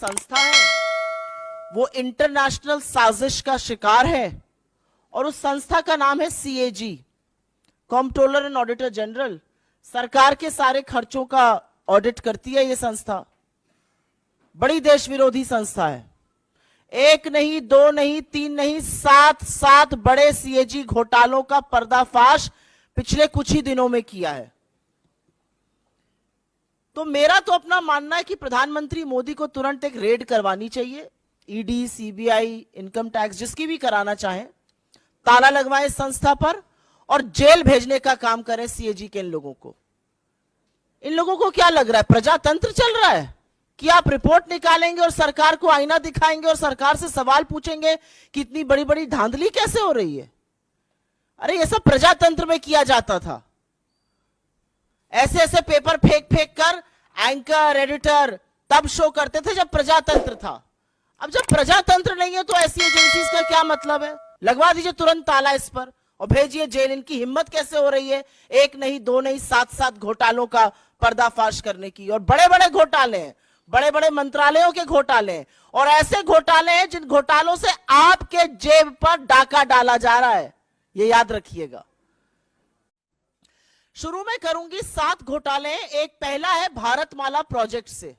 संस्था है वो इंटरनेशनल साजिश का शिकार है और उस संस्था का नाम है CAG, controller and auditor general. सरकार के सारे खर्चों का ऑडिट करती है ये संस्था। बड़ी देश विरोधी संस्था है। एक नहीं, दो नहीं, तीन नहीं, सात बड़े सीएजी घोटालों का पर्दाफाश पिछले कुछ ही दिनों में किया है। तो मेरा तो अपना मानना है कि प्रधानमंत्री मोदी को तुरंत एक रेड करवानी चाहिए। ईडी, सीबीआई, इनकम टैक्स, जिसकी भी कराना चाहें, ताला लगवाएं संस्था पर और जेल भेजने का काम करें सीएजी के इन लोगों को। इन लोगों को क्या लग रहा है प्रजातंत्र चल रहा है कि आप रिपोर्ट निकालेंगे और सरकार को आईना दिखाएंगे और सरकार से सवाल पूछेंगे कि इतनी बड़ी बड़ी धांधली कैसे हो रही है। अरे ये सब प्रजातंत्र में किया जाता था। ऐसे ऐसे पेपर फेंक फेंक कर एंकर, एडिटर तब शो करते थे जब प्रजातंत्र था। अब जब प्रजातंत्र नहीं है तो ऐसी एजेंसीज का क्या मतलब है? लगवा दीजिए तुरंत ताला इस पर और भेजिए जेल। इनकी हिम्मत कैसे हो रही है एक नहीं, दो नहीं, सात घोटालों का पर्दाफाश करने की। और बड़े बड़े घोटाले हैं, बड़े बड़े मंत्रालयों के घोटाले हैं और ऐसे घोटाले हैं जिन घोटालों से आपके जेब पर डाका डाला जा रहा है। ये याद रखिएगा। शुरू में करूंगी 7 घोटाले। एक पहला है भारतमाला प्रोजेक्ट से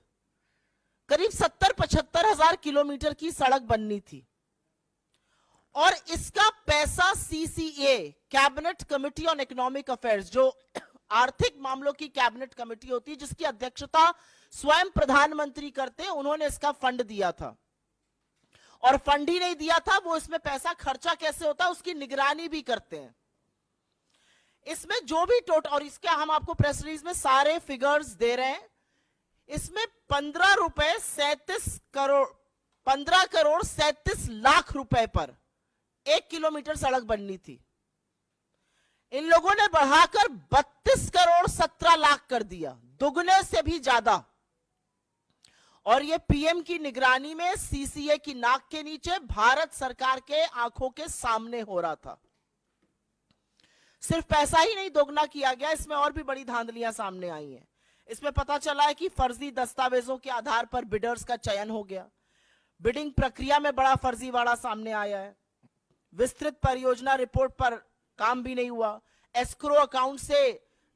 करीब 70-75 हजार किलोमीटर की सड़क बननी थी और इसका पैसा CCA, cabinet committee on economic affairs, जो आर्थिक मामलों की कैबिनेट कमेटी होती है जिसकी अध्यक्षता स्वयं प्रधानमंत्री करते हैं, उन्होंने इसका फंड दिया था। और फंड ही नहीं दिया था, वो इसमें पैसा खर्चा कैसे होता है उसकी निगरानी भी करते हैं। इसमें जो भी टोटल, और इसके हम आपको प्रेस रिलीज में सारे फिगर्स दे रहे हैं, इसमें 15 करोड़ 37 लाख रुपए पर 1 किलोमीटर सड़क बननी थी। इन लोगों ने बढ़ाकर 32 करोड़ 17 लाख कर दिया, दुगने से भी ज्यादा। और ये पीएम की निगरानी में सीसीए की नाक के नीचे भारत सरकार के आंखों के सामने हो रहा था। सिर्फ पैसा ही नहीं दोगुना किया गया, इसमें और भी बड़ी धांधलियां सामने आई हैं। इसमें पता चला है कि फर्जी दस्तावेजों के आधार पर बिडर्स का चयन हो गया। बिडिंग प्रक्रिया में बड़ा फर्जीवाड़ा सामने आया है। विस्तृत परियोजना रिपोर्ट पर काम भी नहीं हुआ। एस्क्रो अकाउंट से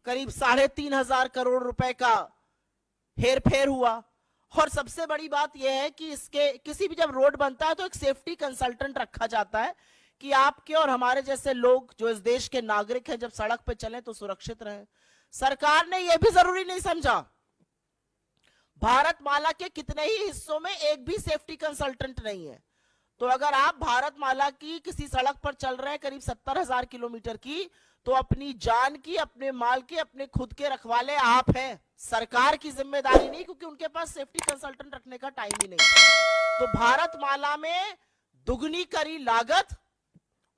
करीब 3,500 करोड़ रुपए का हेरफेर हुआ। और सबसे बड़ी बात यह है कि इसके किसी भी जब रोड बनता है तो एक सेफ्टी कंसल्टेंट रखा जाता है कि आपके और हमारे जैसे लोग जो इस देश के नागरिक हैं जब सड़क पे चलें तो सुरक्षित रहें। सरकार ने यह भी जरूरी नहीं समझा। भारतमाला के कितने ही हिस्सों में एक भी सेफ्टी कंसल्टेंट नहीं है। तो अगर आप भारतमाला की किसी सड़क पर चल रहे हैं करीब 70,000 किलोमीटर की, तो अपनी जान की, अपने माल की, अपने खुद के रखवाले आप हैं। सरकार की जिम्मेदारी नहीं, क्योंकि उनके पास सेफ्टी कंसल्टेंट रखने का टाइम ही नहीं। तो भारतमाला में दुगनी करी लागत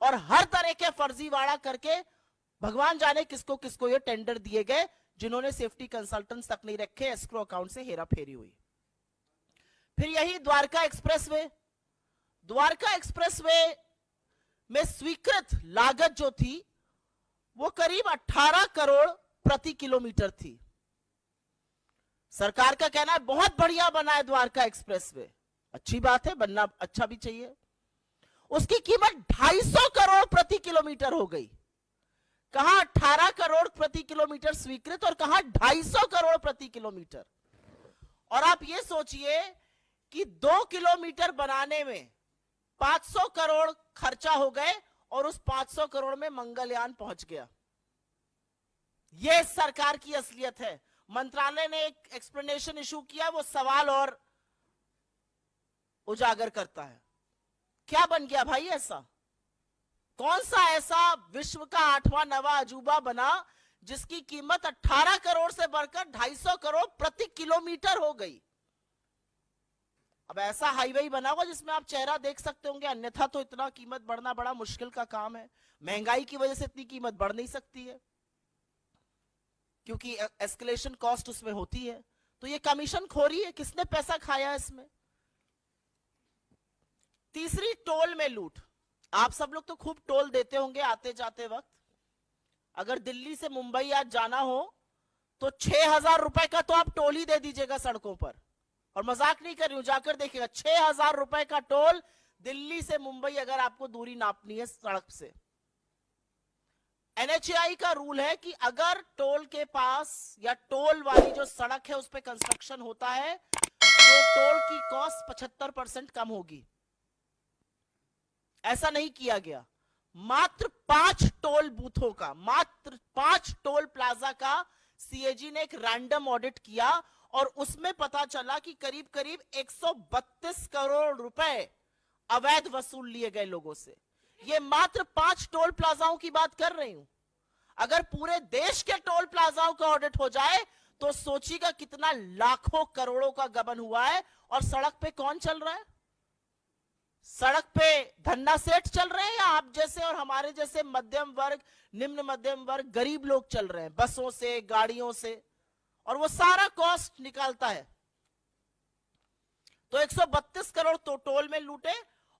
और हर तरह के फर्जीवाड़ा करके भगवान जाने किसको किसको ये टेंडर दिए गए, जिन्होंने सेफ्टी कंसल्टेंट्स तक नहीं रखे। एस्क्रो अकाउंट से हेराफेरी हुई। फिर यही द्वारका एक्सप्रेसवे में स्वीकृत लागत जो थी वो करीब 18 करोड़ प्रति किलोमीटर थी। सरकार का कहना है बहुत बढ़िया बना है द्वारका एक्सप्रेसवे। अच्छी बात है, बनना अच्छा भी चाहिए। उसकी कीमत 250 करोड़ प्रति किलोमीटर हो गई। कहां 18 करोड़ प्रति किलोमीटर स्वीकृत और कहां 250 करोड़ प्रति किलोमीटर। और आप ये सोचिए कि 2 किलोमीटर बनाने में 500 करोड़ खर्चा हो गए और उस 500 करोड़ में मंगलयान पहुंच गया। यह सरकार की असलियत है। मंत्रालय ने एक एक्सप्लेनेशन इशू किया, वो सवाल और उजागर करता है। क्या बन गया भाई ऐसा? कौन सा ऐसा विश्व का 8वां नवा अजूबा बना जिसकी कीमत 18 करोड़ से बढ़कर 250 करोड़ प्रति किलोमीटर हो गई? अब ऐसा हाईवे बना हुआ जिसमें आप चेहरा देख सकते होंगे, अन्यथा तो इतना कीमत बढ़ना बड़ा मुश्किल का काम है। महंगाई की वजह से इतनी कीमत बढ़ नहीं सकती है, क्योंकि एस्केलेशन कॉस्ट उसमें होती है। तो ये कमीशन खोरी है, किसने पैसा खाया इसमें? तीसरी, टोल में लूट। आप सब लोग तो खूब टोल देते होंगे आते जाते वक्त। अगर दिल्ली से मुंबई आज जाना हो तो 6,000 रुपए का तो आप टोल ही दे दीजिएगा सड़कों पर। और मजाक नहीं कर रही हूं, जाकर देखिएगा 6,000 रुपए का टोल दिल्ली से मुंबई अगर आपको दूरी नापनी है सड़क से। एनएचएआई का रूल है कि अगर टोल के पास या टोल वाली जो सड़क है उस पर कंस्ट्रक्शन होता है तो टोल की कॉस्ट 75% कम होगी। ऐसा नहीं किया गया। मात्र 5 टोल बूथों का, मात्र 5 टोल प्लाजा का सीएजी ने एक रैंडम ऑडिट किया और उसमें पता चला कि करीब करीब 132 करोड़ रुपए अवैध वसूल लिए गए लोगों से। ये मात्र 5 टोल प्लाजाओं की बात कर रही हूं। अगर पूरे देश के टोल प्लाजाओं का ऑडिट हो जाए तो सोचिएगा कितना लाखों करोड़ों का गबन हुआ है। और सड़क पे कौन चल रहा है? सड़क पे धन्ना सेठ चल रहे हैं या आप जैसे और हमारे जैसे मध्यम वर्ग, निम्न मध्यम वर्ग, गरीब लोग चल रहे हैं बसों से, गाड़ियों से, और वो सारा कॉस्ट निकालता है। तो 132 करोड़ तो टोल में लूटे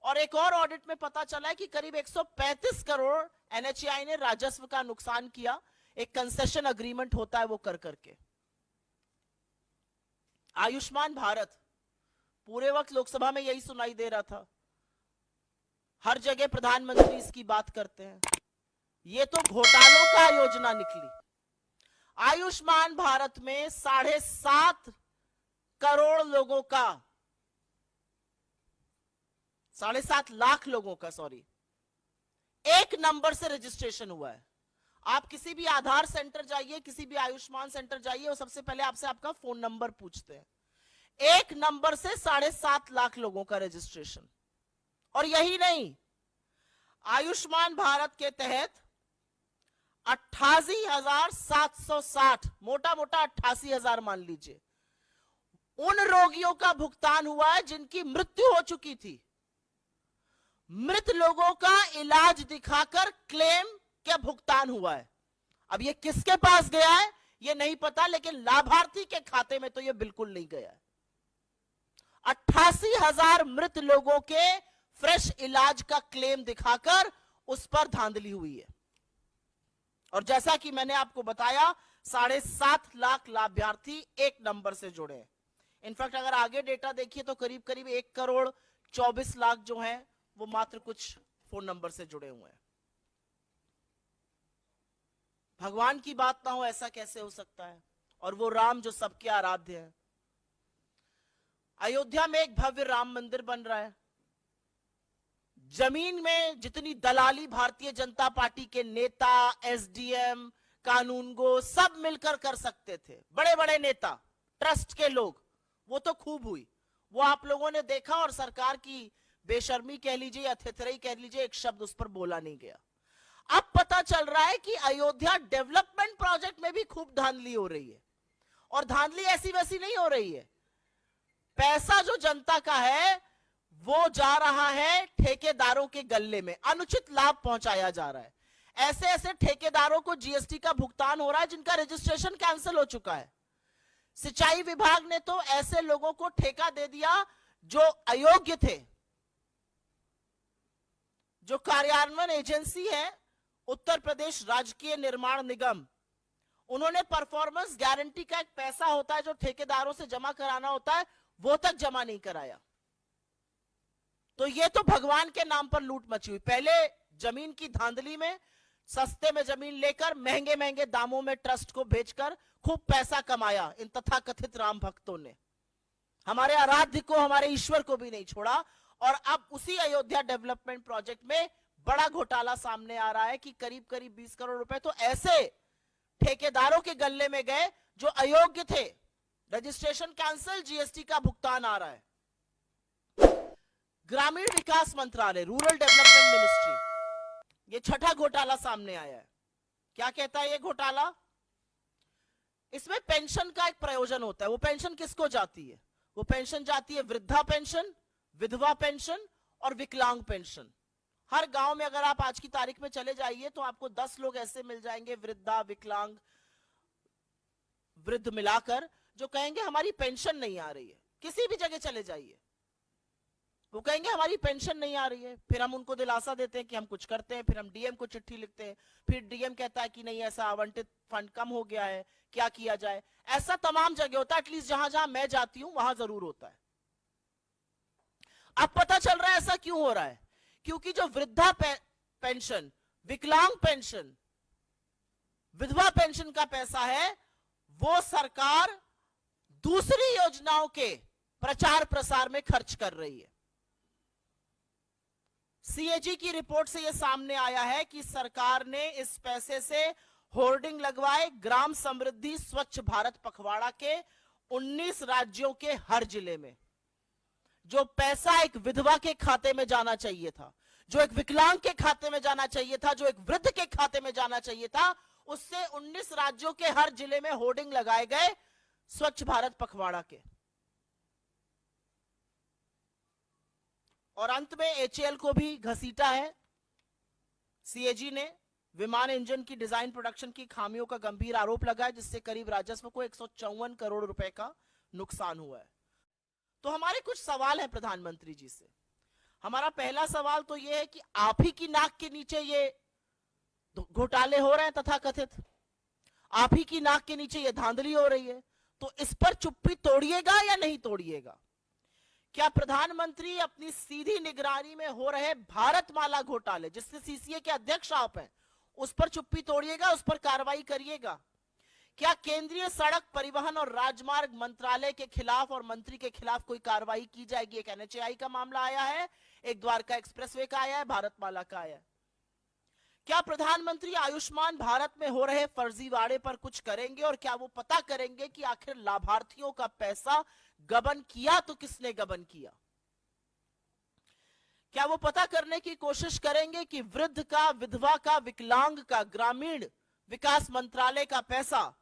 और एक और ऑडिट में पता चला है कि करीब 135 करोड़ एनएचएआई ने राजस्व का नुकसान किया। एक कंसेशन अग्रीमेंट होता है वो कर करके। आयुष्मान भारत, पूरे वक्त लोकसभा में यही सुनाई दे रहा था, हर जगह प्रधानमंत्री इसकी बात करते हैं। ये तो घोटालों का योजना निकली। आयुष्मान भारत में 7.5 करोड़ लोगों का, 7.5 लाख लोगों का, सॉरी, एक नंबर से रजिस्ट्रेशन हुआ है। आप किसी भी आधार सेंटर जाइए, किसी भी आयुष्मान सेंटर जाइए, और सबसे पहले आपसे आपका फोन नंबर पूछते हैं। एक नंबर से 7.5 लाख लोगों का रजिस्ट्रेशन। और यही नहीं, आयुष्मान भारत के तहत 88,760, मोटा मोटा 88,000 मान लीजिए, उन रोगियों का भुगतान हुआ है जिनकी मृत्यु हो चुकी थी। मृत लोगों का इलाज दिखाकर क्लेम क्या भुगतान हुआ है। अब ये किसके पास गया है ये नहीं पता, लेकिन लाभार्थी के खाते में तो ये बिल्कुल नहीं गया है। 88,000 मृत लोगों के फ्रेश इलाज का क्लेम दिखाकर उस पर धांधली हुई है। और जैसा कि मैंने आपको बताया, 7.5 लाख लाभार्थी एक नंबर से जुड़े हैं। इनफैक्ट अगर आगे डेटा देखिए तो करीब करीब 1 करोड़ 24 लाख जो हैं वो मात्र कुछ फोन नंबर से जुड़े हुए हैं। भगवान की बात ना हो ऐसा कैसे हो सकता है? और वो राम जो सबके आराध्य है। अयोध्या में एक भव्य राम मंदिर बन रहा है। जमीन में जितनी दलाली भारतीय जनता पार्टी के नेता, एसडीएम, कानूनगो सब मिलकर कर सकते थे, बड़े बड़े नेता, ट्रस्ट के लोग, वो तो खूब हुई। वो आप लोगों ने देखा और सरकार की बेशर्मी कह लीजिए या थेथराई कह लीजिए, एक शब्द उस पर बोला नहीं गया। अब पता चल रहा है कि अयोध्या डेवलपमेंट प्रोजेक्ट में भी खूब धांधली हो रही है। और धांधली ऐसी वैसी नहीं हो रही है। पैसा जो जनता का है वो जा रहा है ठेकेदारों के गल्ले में, अनुचित लाभ पहुंचाया जा रहा है। ऐसे ऐसे ठेकेदारों को जीएसटी का भुगतान हो रहा है जिनका रजिस्ट्रेशन कैंसिल हो चुका है। सिंचाई विभाग ने तो ऐसे लोगों को ठेका दे दिया जो अयोग्य थे। जो कार्यान्वयन एजेंसी है उत्तर प्रदेश राजकीय निर्माण निगम, उन्होंने परफॉर्मेंस गारंटी का एक पैसा होता है जो ठेकेदारों से जमा कराना होता है, वो तक जमा नहीं कराया। तो ये तो भगवान के नाम पर लूट मची हुई। पहले जमीन की धांधली में सस्ते में जमीन लेकर महंगे महंगे दामों में ट्रस्ट को बेचकर खूब पैसा कमाया इन तथाकथित राम भक्तों ने। हमारे आराध्य को, हमारे ईश्वर को भी नहीं छोड़ा। और अब उसी अयोध्या डेवलपमेंट प्रोजेक्ट में बड़ा घोटाला सामने आ रहा है कि करीब करीब 20 करोड़ रुपए तो ऐसे ठेकेदारों के गल्ले में गए जो अयोग्य थे। रजिस्ट्रेशन कैंसिल, जीएसटी का भुगतान आ रहा है। ग्रामीण विकास मंत्रालय, रूरल डेवलपमेंट मिनिस्ट्री, ये छठा घोटाला सामने आया है। क्या कहता है ये घोटाला? इसमें पेंशन का एक प्रयोजन होता है। वो पेंशन किसको जाती है? वो पेंशन जाती है वृद्धा पेंशन, विधवा पेंशन और विकलांग पेंशन। हर गांव में अगर आप आज की तारीख में चले जाइए तो आपको 10 लोग ऐसे मिल जाएंगे, वृद्धा, विकलांग, वृद्ध मिलाकर, जो कहेंगे हमारी पेंशन नहीं आ रही है। किसी भी जगह चले जाइए, वो कहेंगे हमारी पेंशन नहीं आ रही है। फिर हम उनको दिलासा देते हैं कि हम कुछ करते हैं, फिर हम डीएम को चिट्ठी लिखते हैं, फिर डीएम कहता है कि नहीं ऐसा आवंटित फंड कम हो गया है, क्या किया जाए। ऐसा तमाम जगह होता है, एटलीस्ट जहां जहां मैं जाती हूं वहां जरूर होता है। अब पता चल रहा है ऐसा क्यों हो रहा है, क्योंकि जो वृद्धा पेंशन, विकलांग पेंशन, विधवा पेंशन का पैसा है वो सरकार दूसरी योजनाओं के प्रचार प्रसार में खर्च कर रही है। सीएजी की रिपोर्ट से यह सामने आया है कि सरकार ने इस पैसे से होर्डिंग लगवाए ग्राम समृद्धि स्वच्छ भारत पखवाड़ा के 19 राज्यों के हर जिले में। जो पैसा एक विधवा के खाते में जाना चाहिए था, जो एक विकलांग के खाते में जाना चाहिए था, जो एक वृद्ध के खाते में जाना चाहिए था, उससे 19 राज्यों के हर जिले में होर्डिंग लगाए गए स्वच्छ भारत पखवाड़ा के। और अंत में एचएएल को भी घसीटा है सीएजी ने। विमान इंजन की डिजाइन प्रोडक्शन की खामियों का गंभीर आरोप लगा है, जिससे करीब राजस्व को 154 करोड़ रुपए का नुकसान हुआ है। तो हमारे कुछ सवाल हैं प्रधानमंत्री जी से। हमारा पहला सवाल तो यह है कि आप ही की नाक के नीचे ये घोटाले हो रहे हैं, तथाकथित आप ही की नाक के नीचे ये धांधली हो रही है, तो इस पर चुप्पी तोड़िएगा या नहीं तोड़िएगा? क्या प्रधानमंत्री अपनी सीधी निगरानी में हो रहे भारतमाला घोटाले, जिससे सीसीए के अध्यक्ष आप हैं, उस पर चुप्पी तोड़िएगा, उस पर कार्रवाई करिएगा? क्या केंद्रीय सड़क परिवहन और राजमार्ग मंत्रालय के खिलाफ और मंत्री के खिलाफ कोई कार्रवाई की जाएगी? एक एनएचएआई का मामला आया है, एक द्वारका एक्सप्रेसवे का आया है, भारतमाला का आया है। क्या प्रधानमंत्री आयुष्मान भारत में हो रहे फर्जीवाड़े पर कुछ करेंगे, और क्या वो पता करेंगे कि आखिर लाभार्थियों का पैसा गबन किया तो किसने गबन किया? क्या वो पता करने की कोशिश करेंगे कि वृद्ध का, विधवा का, विकलांग का ग्रामीण विकास मंत्रालय का पैसा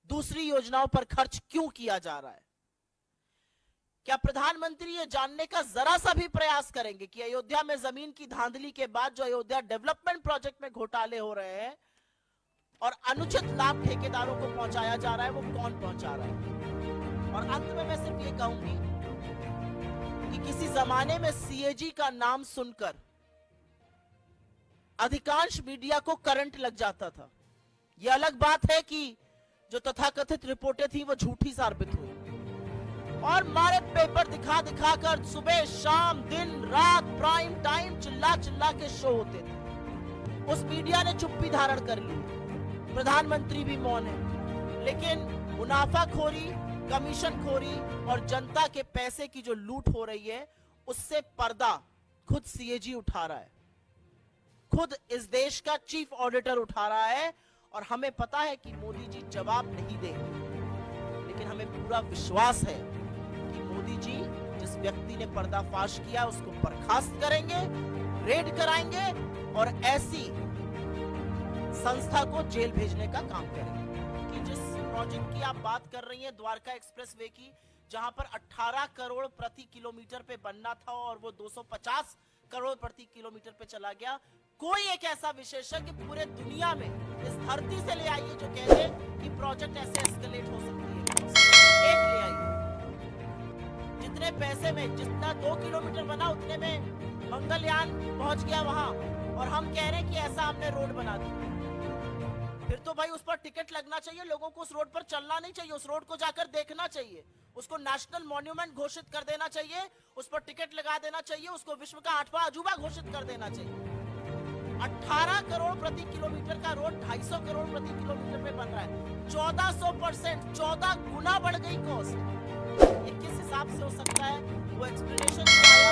दूसरी योजनाओं पर खर्च क्यों किया जा रहा है? क्या प्रधानमंत्री ये जानने का जरा सा भी प्रयास करेंगे कि अयोध्या में जमीन की धांधली के बाद जो अयोध्या डेवलपमेंट प्रोजेक्ट में घोटाले हो रहे हैं और अनुचित लाभ ठेकेदारों को पहुंचाया जा रहा है, वो कौन पहुंचा रहा है? और अंत में मैं सिर्फ ये कहूंगी कि किसी जमाने में सीएजी का नाम सुनकर अधिकांश मीडिया को करंट लग जाता था। यह अलग बात है कि जो तथाकथित रिपोर्टें थी वो झूठी साबित हुई, और मारे पेपर दिखा दिखा कर सुबह शाम दिन रात प्राइम टाइम चिल्ला चिल्ला के शो होते थे। उस मीडिया ने चुप्पी धारण कर ली, प्रधानमंत्री भी मौन है। लेकिन मुनाफाखोरी, कमीशनखोरी और जनता के पैसे की जो लूट हो रही है, उससे पर्दा खुद सीएजी उठा रहा है, खुद इस देश का चीफ ऑडिटर उठा रहा है। और हमें पता है कि मोदी जी जवाब नहीं देंगे, लेकिन हमें पूरा विश्वास है कि मोदी जी जिस व्यक्ति ने पर्दाफाश किया उसको बर्खास्त करेंगे, रेड कराएंगे और ऐसी संस्था को जेल भेजने का काम करेंगे। कि जिस प्रोजेक्ट की आप बात कर रही हैं, द्वारका एक्सप्रेसवे की, जहां पर 18 करोड़ प्रति किलोमीटर पे बनना था और वो 250 करोड़ प्रति किलोमीटर पे चला गया। कोई एक ऐसा विशेषज्ञ पूरे दुनिया में इस धरती से ले आइए जो कह दे कि प्रोजेक्ट ऐसे एस्केलेट हो सकती है, एक ले आइए। जितने पैसे में, जितना 2 किलोमीटर बना उतने में मंगलयान पहुंच गया वहां, और हम कह रहे हैं कि ऐसा हमने रोड बना दी। फिर तो भाई उस पर टिकट लगना चाहिए, लोगों को उस रोड पर चलना नहीं चाहिए, उस रोड को जाकर देखना चाहिए, उसको नेशनल मॉन्यूमेंट घोषित कर देना चाहिए, उस पर टिकट लगा देना चाहिए, उसको विश्व का 8वां अजूबा घोषित कर देना चाहिए। 18 करोड़ प्रति किलोमीटर का रोड 250 करोड़ प्रति किलोमीटर पे बन रहा है। 1400%, 14 गुना बढ़ गई कॉस्ट। ये किस हिसाब से हो सकता है? वो एक्सप्लेनेशन आया